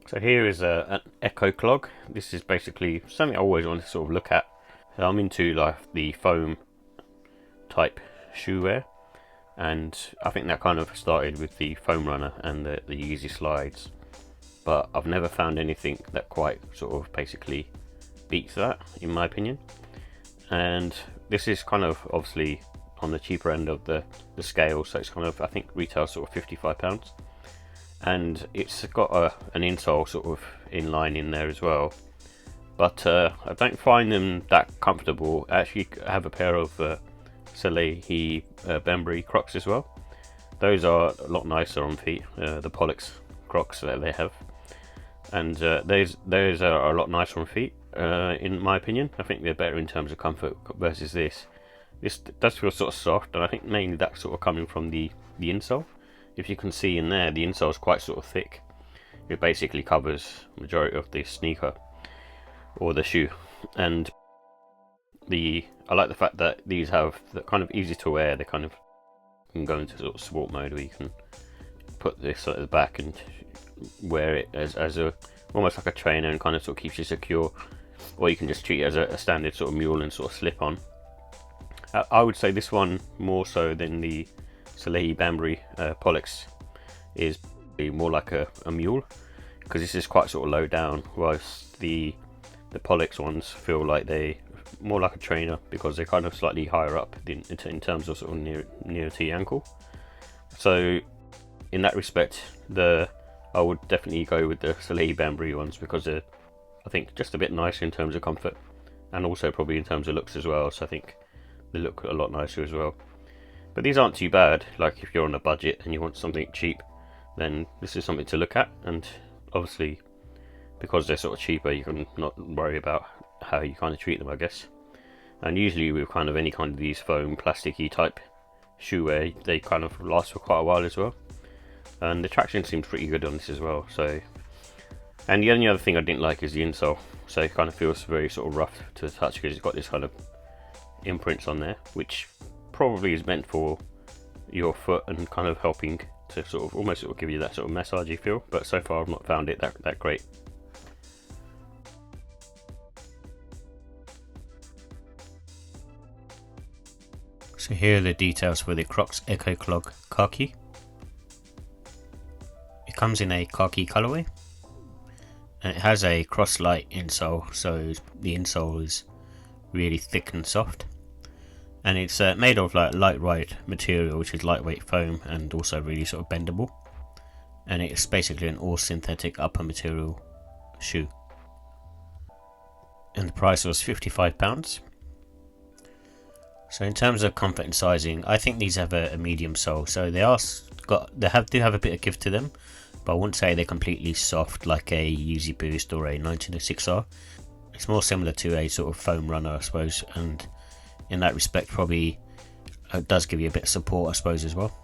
So here is an Echo Clog. This is basically something I always want to sort of look at. So I'm into like the foam type shoe wear, and I think that kind of started with the foam runner and the Yeezy slides, but I've never found anything that quite sort of basically beats that, in my opinion. And this is kind of obviously on the cheaper end of the scale, so it's kind of, I think, retail sort of £55, and it's got an insole sort of in line in there as well, but I don't find them that comfortable. I actually have a pair of Soleil Bembury Crocs as well. Those are a lot nicer on feet, the Pollux Crocs that they have, and those are a lot nicer on feet, in my opinion. I think they're better in terms of comfort versus this. This does feel sort of soft, and I think mainly that's sort of coming from the insole. If you can see in there, the insole is quite sort of thick. It basically covers the majority of the sneaker or the shoe, and I like the fact that these have the kind of easy to wear. They kind of can go into sort of sport mode where you can put this at the back and wear it as a almost like a trainer, and kind of sort of keeps you secure, or you can just treat it as a standard sort of mule and sort of slip on. I would say this one more so than the Soleil Bembury Pollux is more like a mule, because this is quite sort of low down, whilst the Pollux ones feel like they more like a trainer, because they're kind of slightly higher up in terms of sort of near to the ankle. So in that respect, I would definitely go with the Soleil Bembury ones, because they're, I think, just a bit nicer in terms of comfort, and also probably in terms of looks as well. So I think they look a lot nicer as well. But these aren't too bad. Like if you're on a budget and you want something cheap, then this is something to look at. And obviously, because they're sort of cheaper, you can not worry about how you kind of treat them, I guess. And usually with kind of any kind of these foam plasticky type shoe wear, they kind of last for quite a while as well. And the traction seems pretty good on this as well. So, and the only other thing I didn't like is the insole. So it kind of feels very sort of rough to the touch, because it's got this kind of imprints on there, which probably is meant for your foot and kind of helping to sort of almost sort of give you that sort of massagey feel. But so far I've not found it that great. So here are the details for the Crocs Echo Clog Khaki. It comes in a khaki colorway, and it has a cross-light insole, so the insole is really thick and soft, and it's made of like lightweight material, which is lightweight foam and also really sort of bendable, and it's basically an all synthetic upper material shoe, and the price was £55. So in terms of comfort and sizing, I think these have a medium sole, so do have a bit of give to them, but I wouldn't say they're completely soft like a Yeezy Boost or a 1906R. It's more similar to a sort of foam runner, I suppose, and in that respect probably does give you a bit of support, I suppose, as well.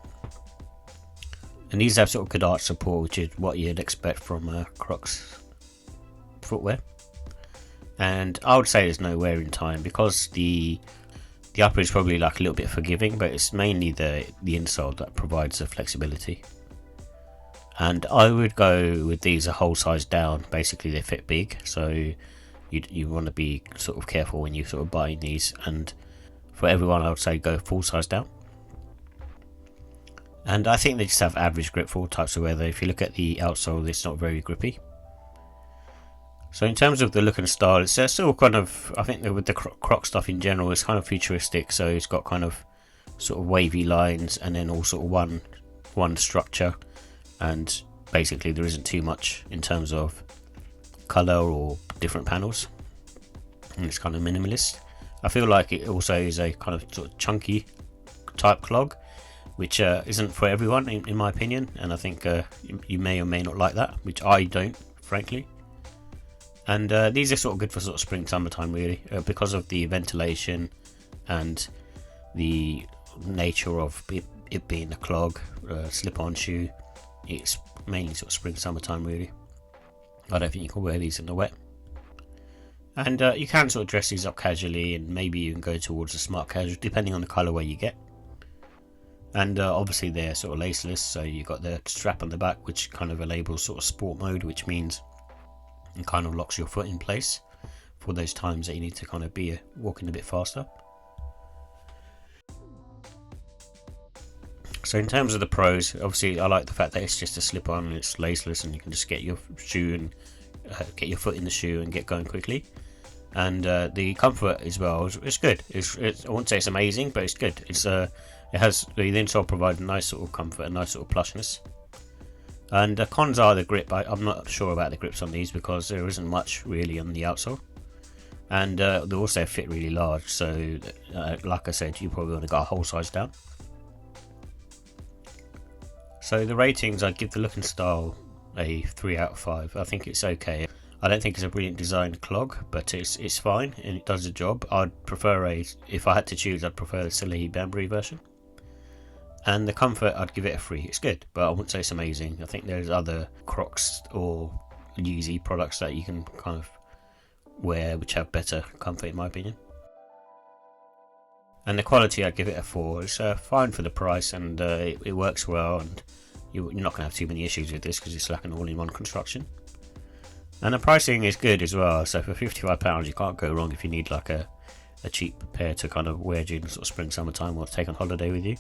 And these have sort of good arch support, which is what you'd expect from Crocs footwear. And I would say there's no wear in time, because the upper is probably like a little bit forgiving, but it's mainly the insole that provides the flexibility. And I would go with these a whole size down. Basically they fit big, so you want to be sort of careful when you sort of buying these, and for everyone I would say go full size down. And I think they just have average grip for all types of weather. If you look at the outsole, it's not very grippy. So in terms of the look and style, it's still kind of, I think that with the Croc stuff in general, it's kind of futuristic, so it's got kind of sort of wavy lines and then all sort of one structure, and basically there isn't too much in terms of colour or different panels, and it's kind of minimalist. I feel like it also is a kind of sort of chunky type clog, which isn't for everyone in my opinion, and I think you may or may not like that, which I don't, frankly. And these are sort of good for sort of spring summertime really, because of the ventilation and the nature of it being a clog, slip-on shoe. It's mainly sort of spring summertime really. I don't think you can wear these in the wet. And you can sort of dress these up casually, and maybe you can go towards a smart casual depending on the colourway you get. And obviously they're sort of laceless, so you've got the strap on the back which kind of labels sort of sport mode, which means and kind of locks your foot in place for those times that you need to kind of be walking a bit faster. So in terms of the pros, obviously I like the fact that it's just a slip on and it's laceless, and you can just get your shoe and get your foot in the shoe and get going quickly. And the comfort as well is good. I won't say it's amazing, but it's good. It has the insole provides a nice sort of comfort, a nice sort of plushness. And the cons are the grip. I'm not sure about the grips on these because there isn't much really on the outsole, and they also fit really large. So, like I said, you probably want to go a whole size down. So the ratings, I'd give the look and style a 3 out of 5. I think it's okay. I don't think it's a brilliant designed clog, but it's fine and it does the job. If I had to choose, I'd prefer the Salehi Banbury version. And the comfort, I'd give it a 3. It's good, but I wouldn't say it's amazing. I think there's other Crocs or Yeezy products that you can kind of wear which have better comfort in my opinion. And the quality, I'd give it a 4. It's fine for the price, and it works well, and you're not going to have too many issues with this because it's like an all-in-one construction. And the pricing is good as well, so for £55 you can't go wrong if you need like a cheap pair to kind of wear during sort of spring, summertime, or take on holiday with you.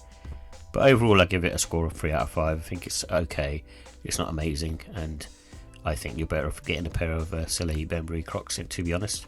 But overall I give it a score of 3 out of 5. I think it's okay, it's not amazing, and I think you're better off getting a pair of Salehi Banbury Crocs, to be honest.